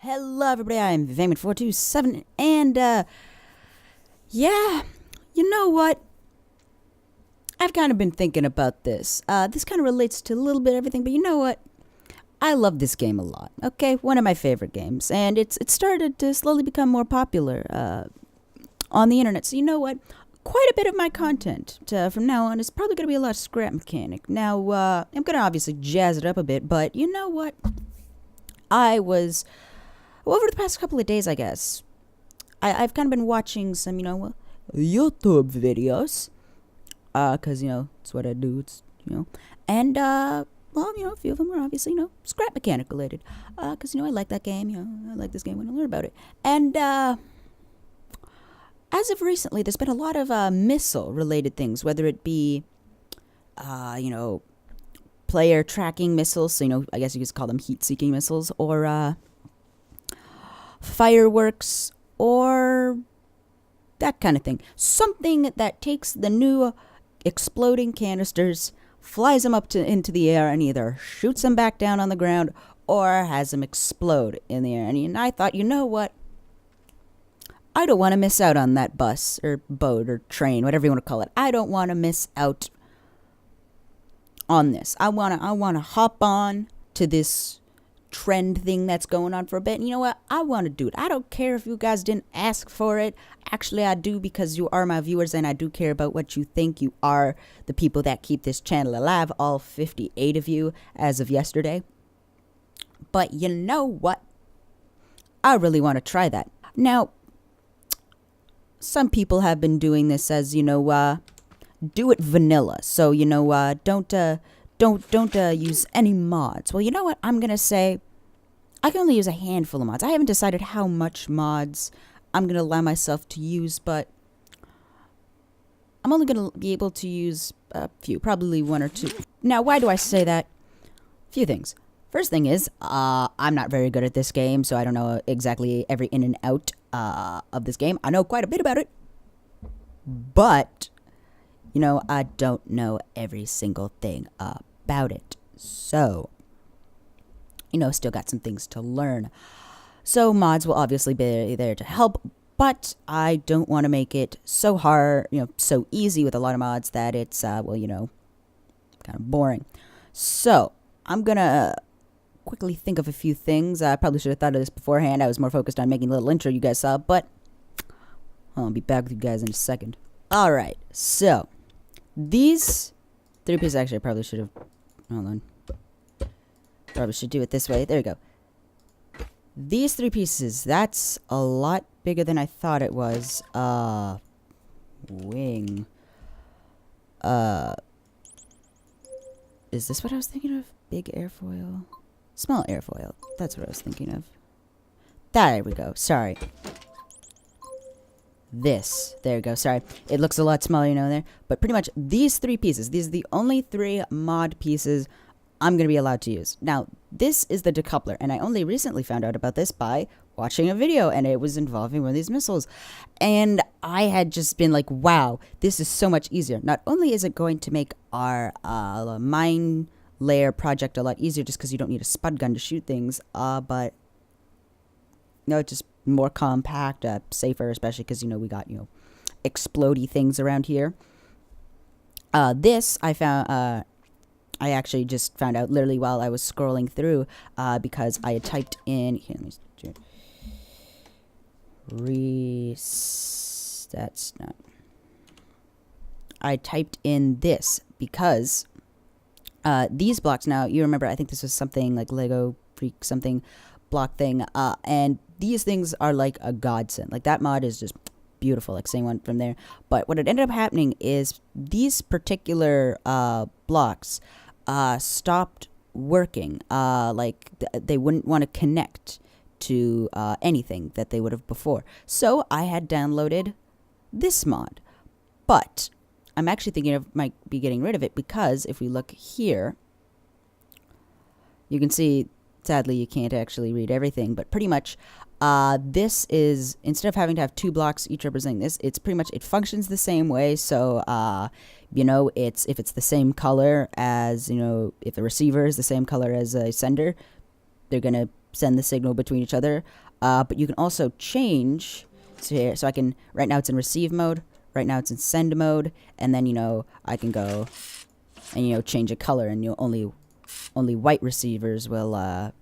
Hello, everybody. I'm Vangman427, and yeah, you know what? I've kind of been thinking about this. This kind of relates to a little bit of everything, but you know what? I love this game a lot. Okay, one of my favorite games, and it started to slowly become more popular on the internet. So you know what? Quite a bit of my content from now on is probably going to be a lot of scrap mechanic. Now, I'm going to obviously jazz it up a bit, but you know what? Over the past couple of days, I guess, I've kind of been watching some, YouTube videos, because, it's what I do, and, a few of them are obviously, scrap mechanic related, because, I like that game, I like this game when I learn about it, and, as of recently, there's been a lot of, missile-related things, whether it be, player tracking missiles, so, I guess you could call them heat-seeking missiles, or, fireworks, or that kind of thing. Something that takes the new exploding canisters, flies them up into the air, and either shoots them back down on the ground or has them explode in the air. And I thought, you know what? I don't want to miss out on that bus or boat or train, whatever you want to call it. I don't want to miss out on this. I want to hop on to this trend thing that's going on for a bit, and you know what? I want to do it. I don't care if you guys didn't ask for it. Actually, I do, because you are my viewers, and I do care about what you think. You are the people that keep this channel alive, all 58 of you as of yesterday. But you know what? I really want to try that. Now, some people have been doing this as, do it vanilla. So, don't use any mods. Well, you know what? I'm going to say I can only use a handful of mods. I haven't decided how much mods I'm going to allow myself to use, but I'm only going to be able to use a few, probably one or two. Now, why do I say that? A few things. First thing is, I'm not very good at this game, so I don't know exactly every in and out of this game. I know quite a bit about it, but I don't know every single thing about it. So, still got some things to learn. So mods will obviously be there to help, but I don't want to make it so hard, so easy with a lot of mods that it's, kind of boring. So, I'm going to quickly think of a few things. I probably should have thought of this beforehand. I was more focused on making a little intro you guys saw, but I'll be back with you guys in a second. Alright, so these three pieces, actually I probably should have, hold on, probably should do it this way. There you go. These three pieces, that's a lot bigger than I thought it was. Wing. Is this what I was thinking of? Big airfoil. Small airfoil. That's what I was thinking of. There we go. Sorry. This. There you go. Sorry. It looks a lot smaller, there. But pretty much these three pieces. These are the only three mod pieces I'm going to be allowed to use. Now, this is the decoupler. And I only recently found out about this by watching a video. And it was involving one of these missiles. And I had just been like, wow, this is so much easier. Not only is it going to make our mine layer project a lot easier just because you don't need a spud gun to shoot things. But, it's just more compact, safer, especially because, we got, explodey things around here. This I found, I actually just found out literally while I was scrolling through, because I had typed in, here, let me do it. That's not, I typed in this because, these blocks, now, you remember, I think this was something like Lego Freak something block thing, and these things are like a godsend. Like, that mod is just beautiful, like saying one from there. But what had ended up happening is these particular blocks stopped working. They wouldn't want to connect to anything that they would have before. So I had downloaded this mod. But I'm actually thinking of might be getting rid of it, because if we look here, you can see, sadly, you can't actually read everything, but pretty much this is, instead of having to have two blocks each representing this, it's pretty much, it functions the same way. So, if it's the same color as, if the receiver is the same color as a sender, they're going to send the signal between each other. But you can also change to here. So I can, right now it's in receive mode. Right now it's in send mode. And then, I can go and, change a color, and only white receivers will,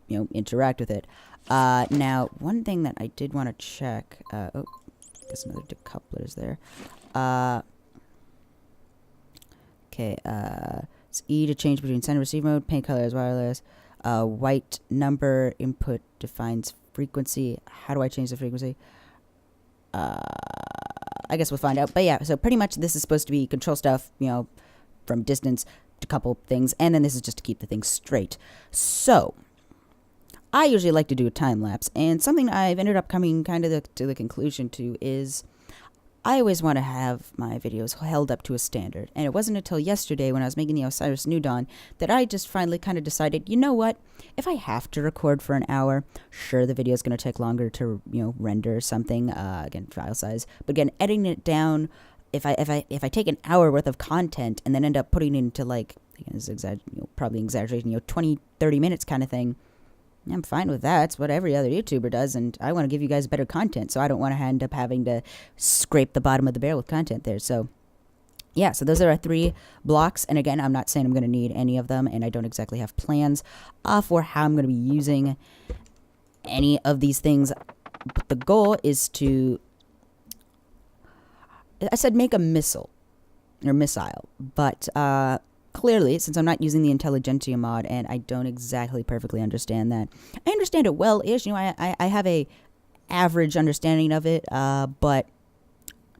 interact with it. Now, one thing that I did want to check, oh, guess another decoupler is there. Okay, it's E to change between send and receive mode, paint color as wireless. White number input defines frequency. How do I change the frequency? I guess we'll find out. But yeah, so pretty much this is supposed to be control stuff, from distance to couple things, and then this is just to keep the thing straight. So I usually like to do a time lapse, and something I've ended up coming kind of to the conclusion to is I always want to have my videos held up to a standard. And it wasn't until yesterday when I was making the Osiris New Dawn that I just finally kind of decided, you know what? If I have to record for an hour, sure, the video is going to take longer to, render something, again, file size. But again, editing it down, if I take an hour worth of content and then end up putting it into like, again, probably exaggeration, 20, 30 minutes kind of thing, I'm fine with that. It's what every other YouTuber does, and I want to give you guys better content, so I don't want to end up having to scrape the bottom of the barrel with content there. So, yeah, so those are our 3 blocks, and again, I'm not saying I'm going to need any of them, and I don't exactly have plans for how I'm going to be using any of these things, but the goal is to, I said make a missile, but clearly, since I'm not using the Intelligentsia mod, and I don't exactly perfectly understand that. I understand it well-ish. I have a average understanding of it, but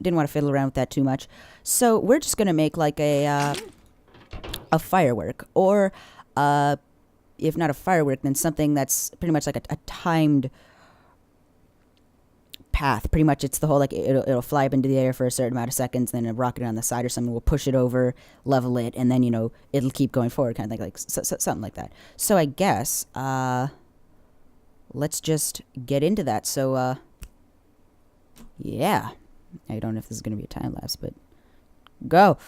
didn't want to fiddle around with that too much. So we're just going to make like a firework, or if not a firework, then something that's pretty much like a timed path. Pretty much it's the whole, like, it'll fly up into the air for a certain amount of seconds, then a rocket on the side or something will push it over, level it, and then it'll keep going forward, kind of like something like that. So I guess let's just get into that. So yeah, I don't know if this is gonna be a time lapse, but go.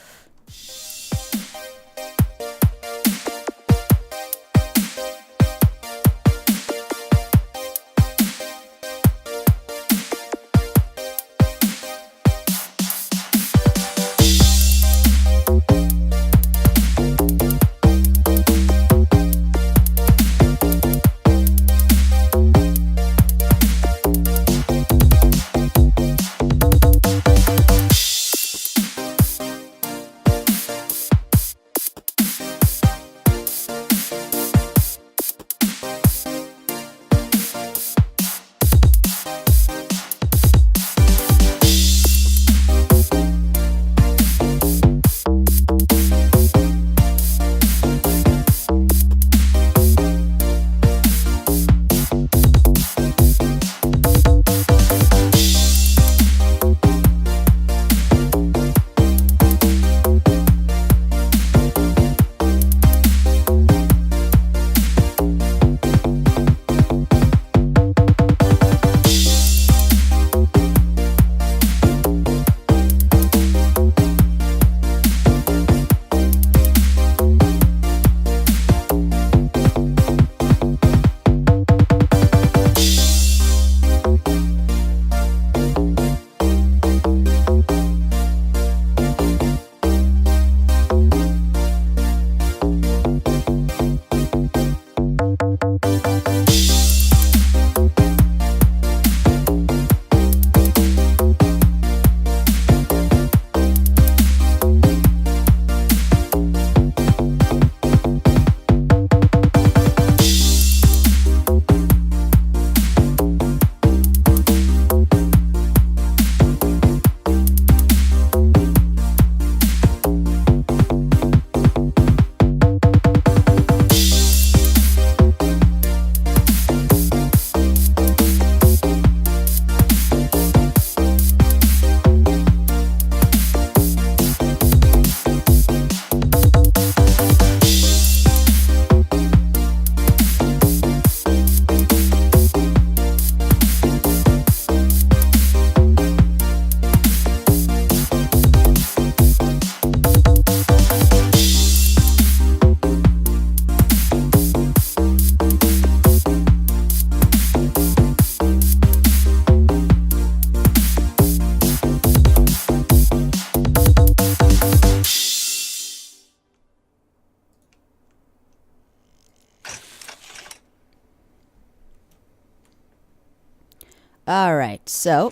All right, so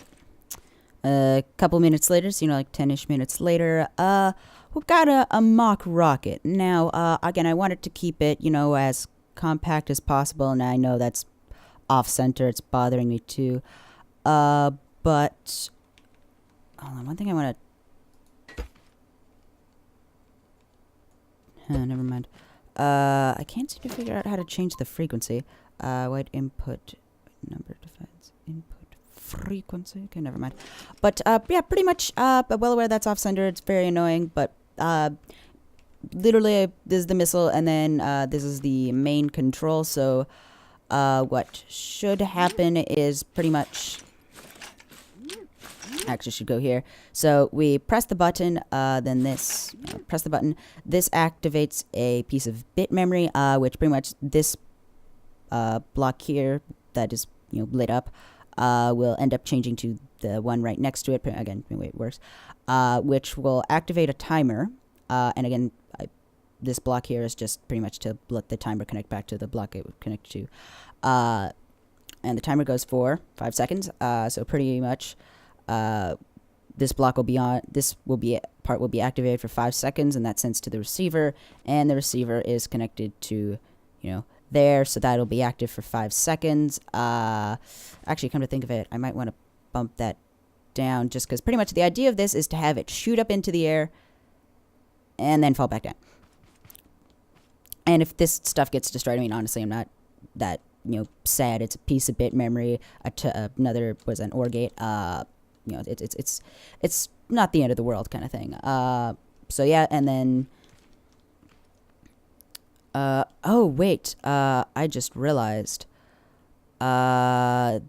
a couple minutes later, so like 10-ish minutes later, we've got a mock rocket. Now, again, I wanted to keep it, as compact as possible, and I know that's off center. It's bothering me too. But hold on, one thing I want to. Never mind. I can't seem to figure out how to change the frequency. White input number defines input frequency. Okay, never mind. But yeah, pretty much. Well aware that's off center. It's very annoying, but literally this is the missile, and then this is the main control. So what should happen is pretty much. Actually, should go here. So we press the button, then this, press the button. This activates a piece of bit memory, which pretty much this block here that is lit up will end up changing to the one right next to it. Again, the way it works, which will activate a timer. And again, this block here is just pretty much to let the timer connect back to the block it would connect to. And the timer goes for 5 seconds. So pretty much. This block will be on. Part will be activated for 5 seconds, and that's sent to the receiver. And the receiver is connected to, there, so that'll be active for 5 seconds. Actually, come to think of it, I might want to bump that down, just because pretty much the idea of this is to have it shoot up into the air, and then fall back down. And if this stuff gets destroyed, I mean, honestly, I'm not that sad. It's a piece of bit memory. Another was an OR gate. It's not the end of the world kind of thing. So yeah, and then oh wait, I just realized that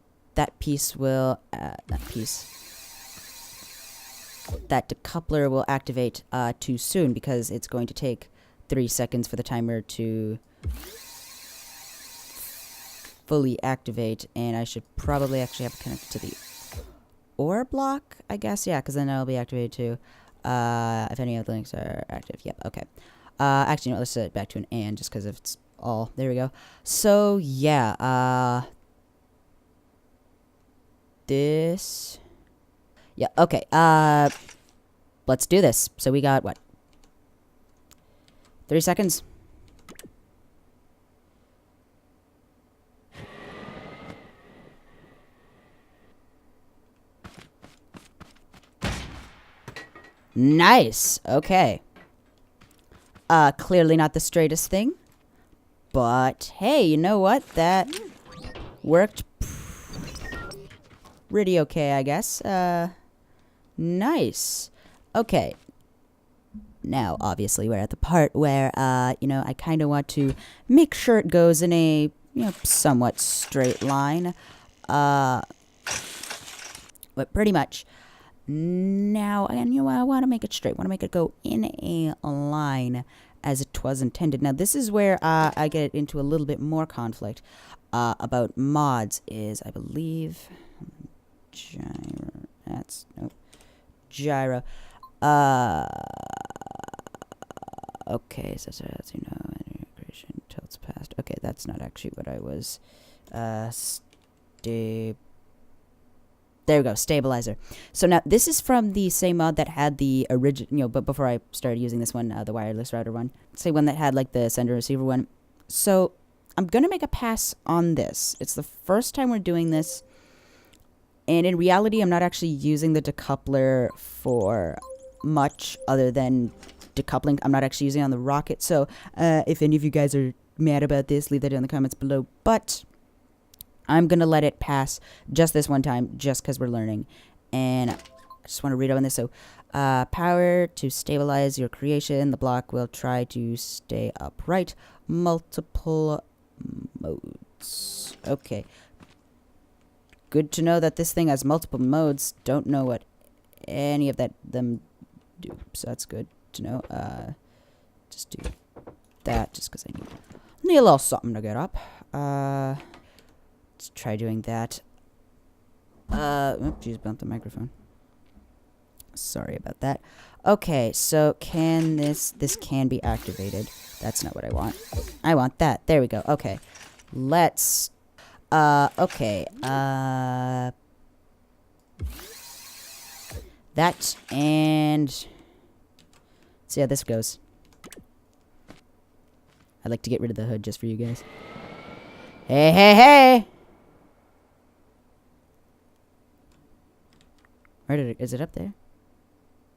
decoupler will activate too soon, because it's going to take 3 seconds for the timer to fully activate, and I should probably actually have it connected to the OR block, I guess. Yeah, because then it'll be activated too. If any of the links are active. Yep, okay. Actually, no, let's set it back to an and, just because it's all. There we go. So, yeah. This. Yeah, okay. Let's do this. So we got, what? 3 seconds? Nice. Okay. Clearly not the straightest thing. But, hey, you know what? That worked pretty okay, I guess. Nice. Okay. Now, obviously, we're at the part where, I kind of want to make sure it goes in a, somewhat straight line. But pretty much. Now, and I want to make it straight. I want to make it go in a line as it was intended. Now, this is where I get into a little bit more conflict about mods. Is, I believe, gyro. That's nope. Gyro. Okay, so that's integration tilts past. Okay, that's not actually what I was. There we go, stabilizer. So now this is from the same mod that had the original, but before I started using this one, the wireless router one, same one that had like the sender receiver one. So I'm gonna make a pass on this. It's the first time we're doing this, and in reality, I'm not actually using the decoupler for much other than decoupling. I'm not actually using it on the rocket. So if any of you guys are mad about this, leave that in the comments below. But I'm going to let it pass just this one time, just because we're learning. And I just want to read on this. So, power to stabilize your creation. The block will try to stay upright. Multiple modes. Okay. Good to know that this thing has multiple modes. Don't know what any of them do. So that's good to know. Just do that just because I need a little something to get up. Let's try doing that. Oops, bumped the microphone. Sorry about that. Okay, so can this can be activated. That's not what I want. I want that. There we go. Okay. Let's okay. That, and let's see how this goes. I'd like to get rid of the hood just for you guys. Hey, hey, hey! Where did it, is it up there?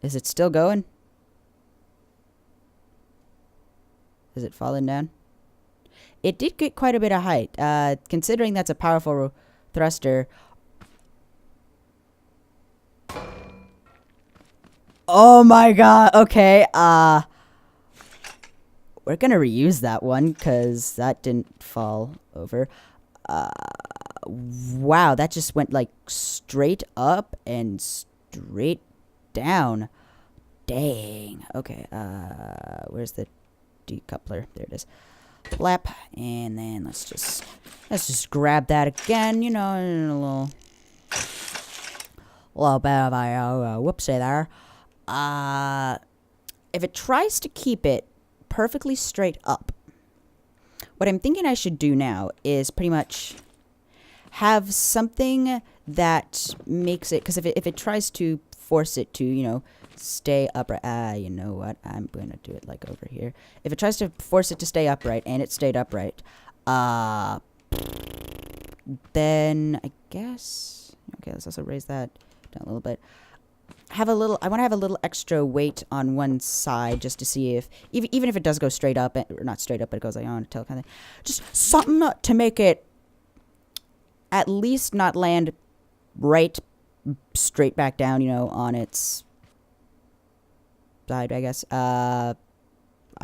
Is it still going? Is it falling down? It did get quite a bit of height. Considering that's a powerful thruster. Oh my god, okay, we're gonna reuse that one, because that didn't fall over. Wow, that just went, like, straight up and straight down. Dang. Okay, where's the decoupler? There it is. Flap, and then let's just grab that again, you know, in a little bit of a whoopsie there. If it tries to keep it perfectly straight up, what I'm thinking I should do now is pretty much have something that makes it, because if it tries to force it to, you know, stay upright, you know what, I'm going to do it like over here. If it tries to force it to stay upright, and it stayed upright, then I guess, okay, let's also raise that down a little bit. I want to have a little extra weight on one side just to see if, even if it does go straight up, or not straight up, but it goes like on a tail kind of thing. Just something to make it at least not land right straight back down, you know, on its side, I guess. I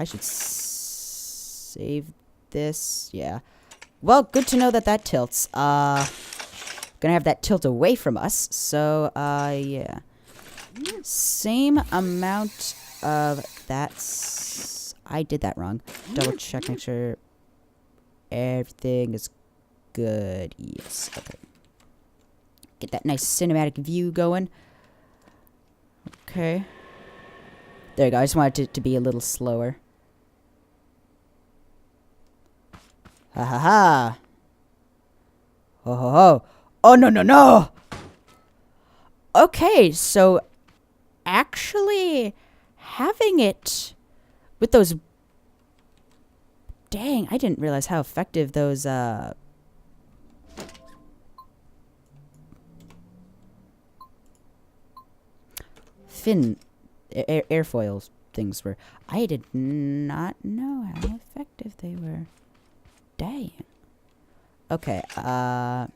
should save this. Yeah. Well, good to know that tilts. Gonna have that tilt away from us. So, yeah. Same amount of that. I did that wrong. Double check, make sure everything is good. Yes. Okay. Get that nice cinematic view going. Okay. There you go. I just wanted it to be a little slower. Ha ha ha. Ho ho ho. Oh, no, no, no. Okay, so actually having it with those, dang, I didn't realize how effective those fin airfoil things were. I did not know how effective they were. Dang. Okay, now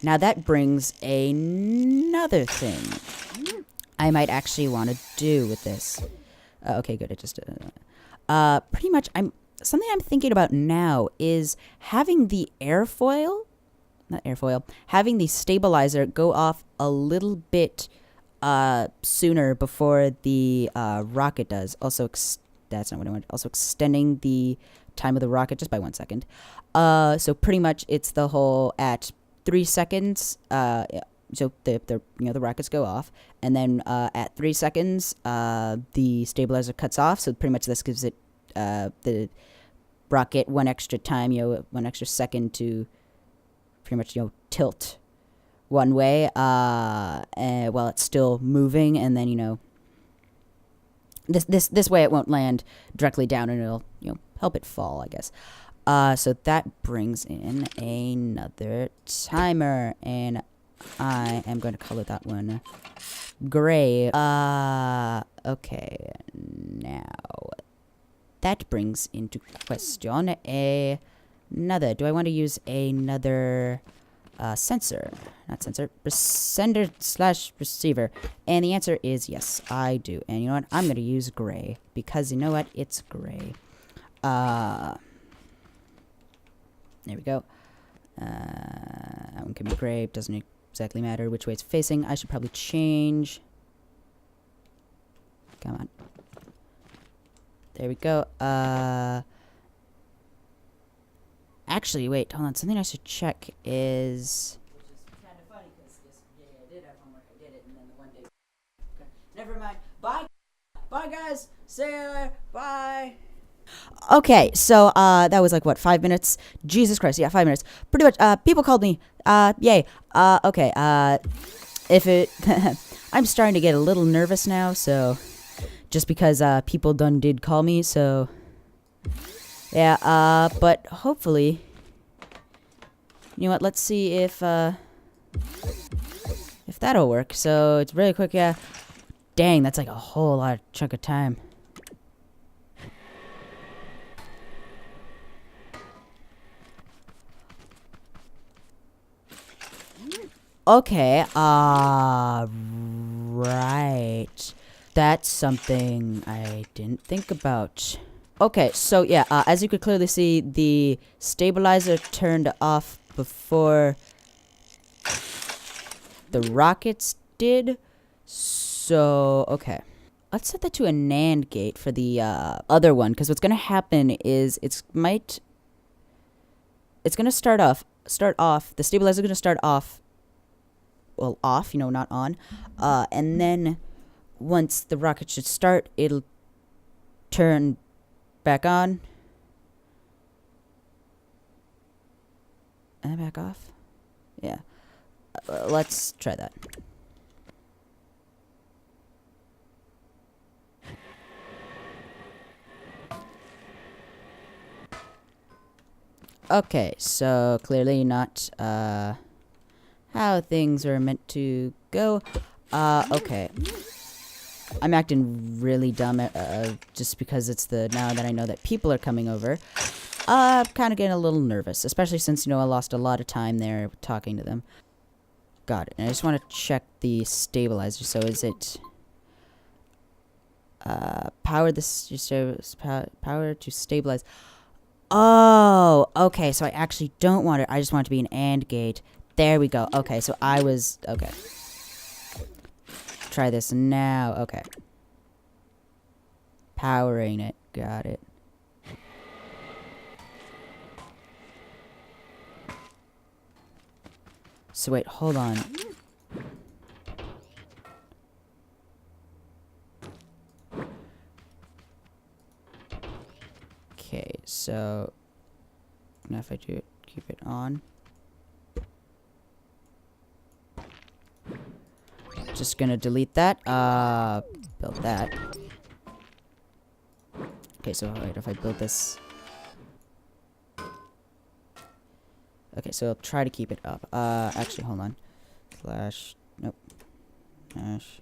that brings another thing I might actually want to do with this. Okay, good. It just pretty much something I'm thinking about now is having the having the stabilizer go off a little bit sooner before the rocket does. Also, that's not what I want. Also extending the time of the rocket just by 1 second. So pretty much it's the whole at 3 seconds. So the rockets go off, and then at 3 seconds the stabilizer cuts off. So pretty much this gives it the rocket one extra time, one extra second to pretty much tilt one way while it's still moving, and then this way it won't land directly down, and it'll help it fall, I guess. So that brings in another timer, and I am going to color that one gray. Okay, now that brings into question another. Do I want to use another sensor? Not sensor, sender / receiver. And the answer is yes, I do. And you know what? I'm going to use gray because you know what? It's gray. There we go. That one can be gray. Doesn't exactly matter which way it's facing. I should probably change. Come on. There we go. Actually, wait, hold on. Something I should check is. Which is kind of funny because yesterday I did have homework. I did it, and then the one day. Okay. Never mind. Bye. Bye, guys. See you later. Bye. Okay, so that was like what, 5 minutes? Jesus Christ, yeah, 5 minutes. Pretty much. People called me. Yay. Okay. if it... I'm starting to get a little nervous now, so... Just because people did call me, so... Yeah, but hopefully... You know what, let's see if that'll work. So, it's really quick, yeah. Dang, that's like a whole lot of chunk of time. Okay, right. That's something I didn't think about. Okay, so yeah, as you could clearly see, the stabilizer turned off before the rockets did. So, okay. Let's set that to a NAND gate for the other one, because what's going to happen is it's going to start off, the stabilizer is going to start off, well, off, you know, not on, and then once the rocket should start, it'll turn back on, and back off. Yeah. Let's try that. Okay, so clearly not how things are meant to go. Okay. I'm acting really dumb just because it's now that I know that people are coming over. I'm kind of getting a little nervous, especially since, you know, I lost a lot of time there talking to them. Got it. And I just want to check the stabilizer. So is it power to stabilize? Oh, okay. So I actually don't want it. I just want it to be an AND gate. There we go. Okay, so okay. Try this now. Okay. Powering it. Got it. So wait, hold on. Okay, so now if I do it, keep it on. Just gonna delete that. Build that. Okay, so wait, if I build this. Okay, so I'll try to keep it up. Actually, hold on. Nope. Console.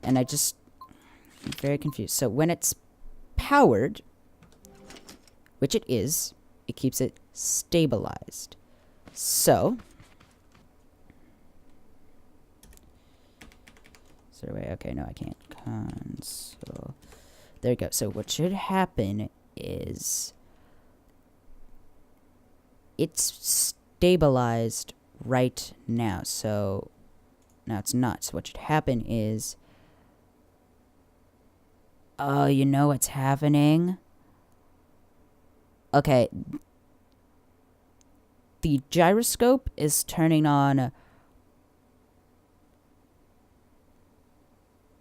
And I'm very confused. So when it's powered, which it is, it keeps it stabilized. So wait, okay, no, I can't. Console. There you go. So what should happen is it's stabilized right now. So now it's not. So what should happen is, oh, you know what's happening? Okay. The gyroscope is turning on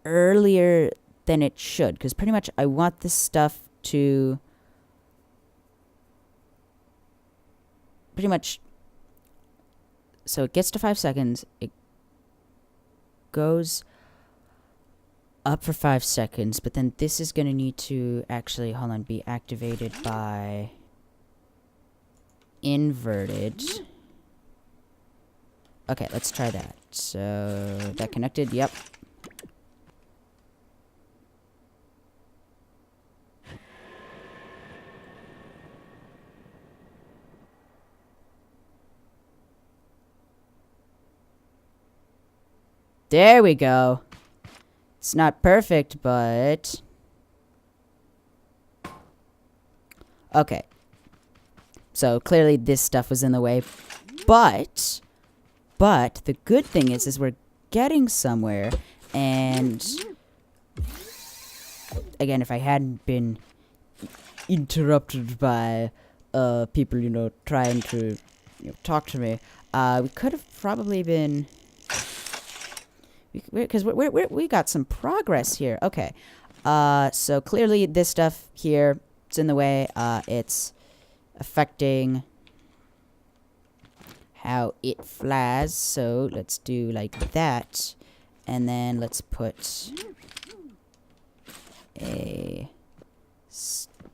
earlier than it should, because pretty much I want this stuff to pretty much, so it gets to 5 seconds, it goes up for 5 seconds, but then this is going to need to actually, hold on, be activated by inverted. Okay, let's try that. So that connected, yep. There we go. It's not perfect, but... Okay. So, clearly this stuff was in the way. But the good thing is we're getting somewhere. And... Again, if I hadn't been interrupted by people, you know, trying to talk to me, we could have probably been... Because we got some progress here. Okay. So clearly this stuff here, it's in the way. It's affecting how it flies. So let's do like that. And then let's put a stabilizer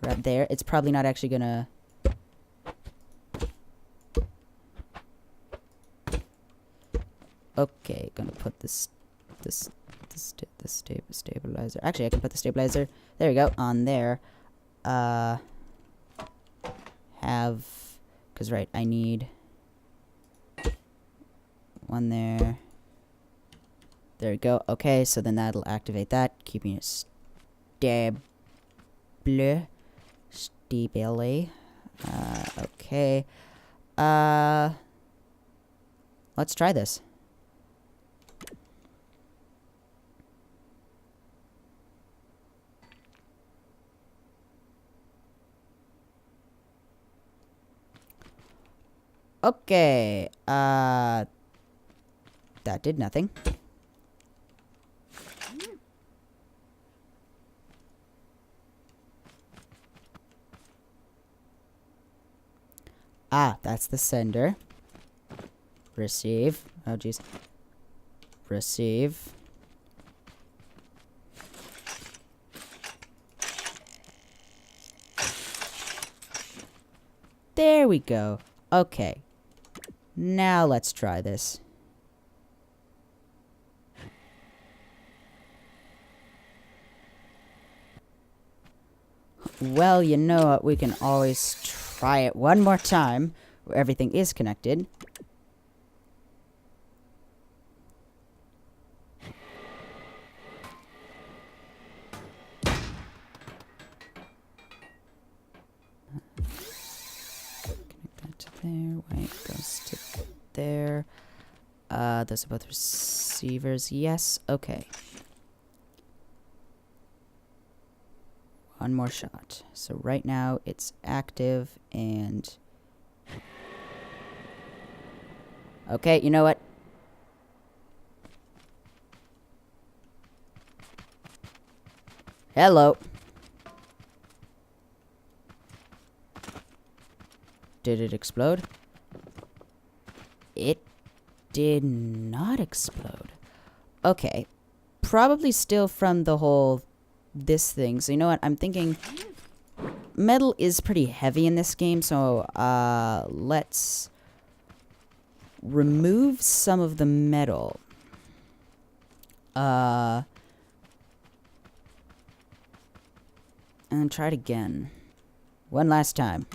right there. It's probably not actually gonna... Okay, gonna put the stabilizer. Actually, I can put the stabilizer. There we go, on there. Because right, I need one there. There we go. Okay, so then that'll activate that, keeping it stably. Okay. Let's try this. Okay, that did nothing. Ah, that's the sender. Receive. Oh, jeez. Receive. There we go. Okay. Now let's try this. Well, you know what? We can always try it one more time where everything is connected. Connect that to there. Wait, goes to there. Those are both receivers. Yes. Okay. One more shot. So right now it's active and... Okay, you know what? Hello. Did it explode? It did not explode. Okay. Probably still from the whole... this thing. So you know what? I'm thinking metal is pretty heavy in this game, so let's remove some of the metal. And try it again. One last time.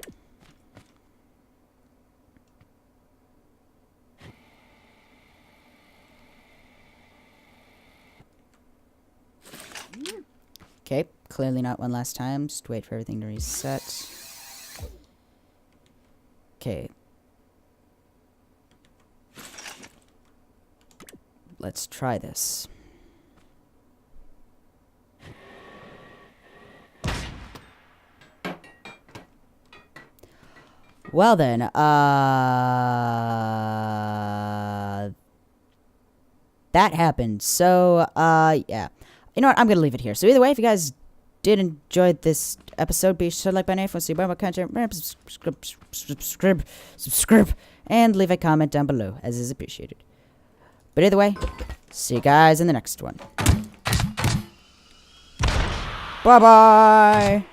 Okay, clearly not one last time. Just wait for everything to reset. Okay. Let's try this. Well then, that happened. So, yeah. You know what? I'm going to leave it here. So either way, if you guys did enjoy this episode, be sure to like my name, if you want to see more content, subscribe, and leave a comment down below, as is appreciated. But either way, see you guys in the next one. Bye-bye!